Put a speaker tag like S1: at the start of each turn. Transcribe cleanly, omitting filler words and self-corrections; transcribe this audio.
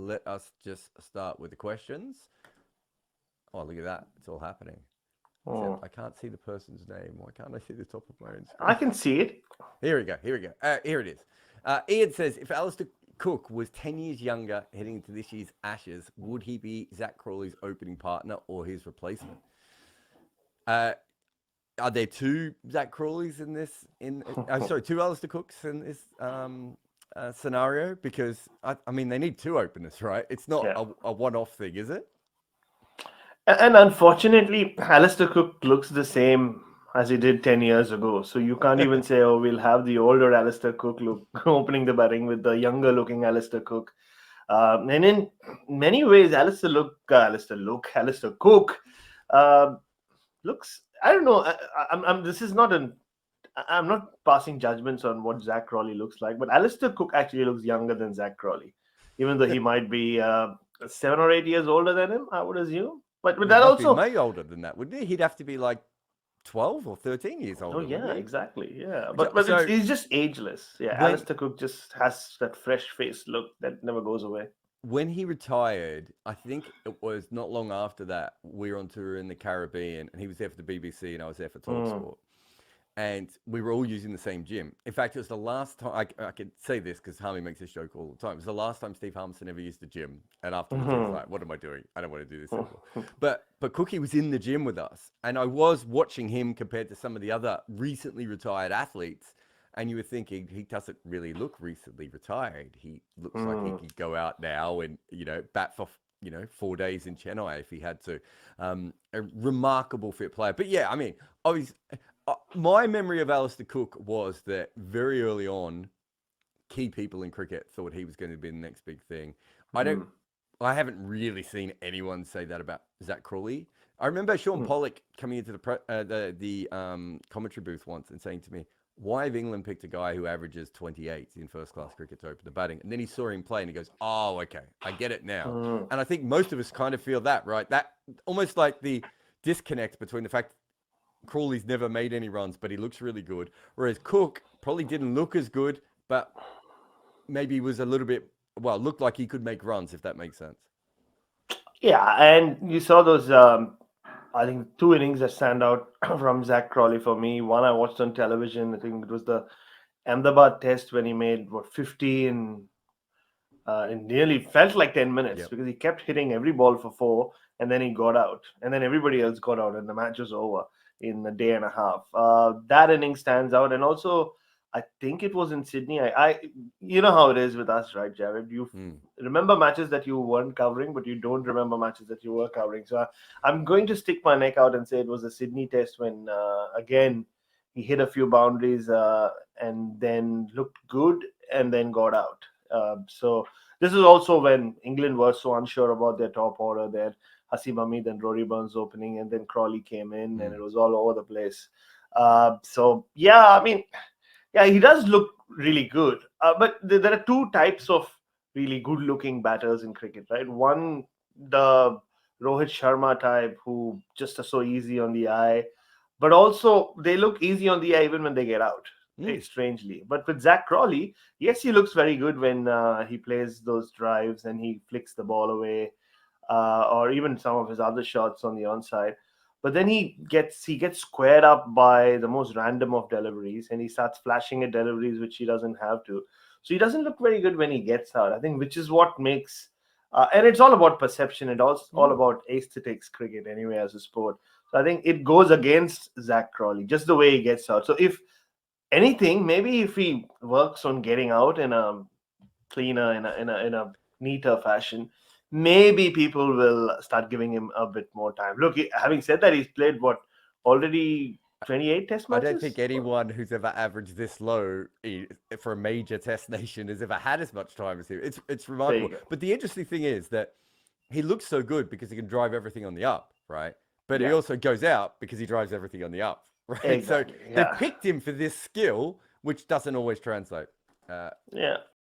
S1: let us just start with the questions. Oh, look at that. It's all happening. Except I can't see the person's name. Why can't I see the top of my own screen?
S2: I can see it.
S1: Here we go. Here it is. Ian says, if Alistair Cook was 10 years younger heading into this year's Ashes, would he be Zach Crawley's opening partner or his replacement? Are there two Zach Crawleys in this? Two Alistair Cooks in this scenario? Because, I mean, they need two openers, right? It's not a one-off thing, is it?
S2: And unfortunately, Alistair Cook looks the same as he did 10 years ago. So you can't even say, oh, we'll have the older Alistair Cook look opening the batting with the younger looking Alistair Cook. And in many ways, Alistair Cook looks, I don't know. I'm not passing judgments on what Zach Crawley looks like, but Alistair Cook actually looks younger than Zach Crawley, even though he might be 7 or 8 years older than him, I would assume. But that also
S1: be way older than that, wouldn't he? He'd have to be like 12 or 13 years older.
S2: Oh yeah, exactly. Yeah, but he's just ageless. Yeah, Alistair Cook just has that fresh face look that never goes away.
S1: When he retired, I think it was not long after that, we were on tour in the Caribbean, and he was there for the BBC, and I was there for Talksport. And we were all using the same gym. In fact, it was the last time, I can say this because Harmy makes this joke all the time. It was the last time Steve Harmison ever used the gym. And afterwards, he was like, what am I doing? I don't want to do this anymore. But Cookie was in the gym with us. And I was watching him compared to some of the other recently retired athletes. And you were thinking, he doesn't really look recently retired. He looks like he could go out now and, bat for 4 days in Chennai if he had to. A remarkable fit player. But yeah, I mean, my memory of Alistair Cook was that very early on, key people in cricket thought he was going to be the next big thing. I haven't really seen anyone say that about Zach Crawley. I remember Sean Pollock coming into the commentary booth once and saying to me, why have England picked a guy who averages 28 in first-class cricket to open the batting? And then he saw him play and he goes, oh, okay, I get it now. And I think most of us kind of feel that, right? That almost like the disconnect between the fact Crawley's never made any runs, but he looks really good. Whereas Cook probably didn't look as good, but maybe was a little bit, looked like he could make runs, if that makes sense.
S2: Yeah, and you saw those, I think, 2 innings that stand out from Zach Crawley for me. One I watched on television. I think it was the Ahmedabad test when he made, 50 in nearly felt like 10 minutes because he kept hitting every ball for 4 and then he got out. And then everybody else got out and the match was over in a day and a half. That inning stands out. And also, I think it was in Sydney. You know how it is with us, right, Jarrod? You remember matches that you weren't covering, but you don't remember matches that you were covering. So I'm going to stick my neck out and say it was a Sydney test when, again, he hit a few boundaries and then looked good and then got out. So this is also when England were so unsure about their top order. They had Hasim Hamid and Rory Burns opening, and then Crawley came in, and it was all over the place. Yeah, he does look really good. But there are 2 types of really good-looking batters in cricket, right? One, the Rohit Sharma type, who just are so easy on the eye, but also they look easy on the eye even when they get out. Strangely. But with Zach Crawley, yes, he looks very good when he plays those drives and he flicks the ball away, or even some of his other shots on the onside. But then he gets squared up by the most random of deliveries and he starts flashing at deliveries which he doesn't have to. So he doesn't look very good when he gets out, I think, which is what makes and it's all about perception. It's all about aesthetics, cricket anyway, as a sport. So I think it goes against Zach Crawley, just the way he gets out. So if anything, maybe if he works on getting out in a cleaner, in a neater fashion, maybe people will start giving him a bit more time. Look, having said that, he's played already 28 test matches?
S1: I don't think anyone who's ever averaged this low for a major test nation has ever had as much time as him. It's remarkable. But the interesting thing is that he looks so good because he can drive everything on the up, right? But he also goes out because he drives everything on the up, right? Exactly. So they picked him for this skill, which doesn't always translate.
S2: Yeah.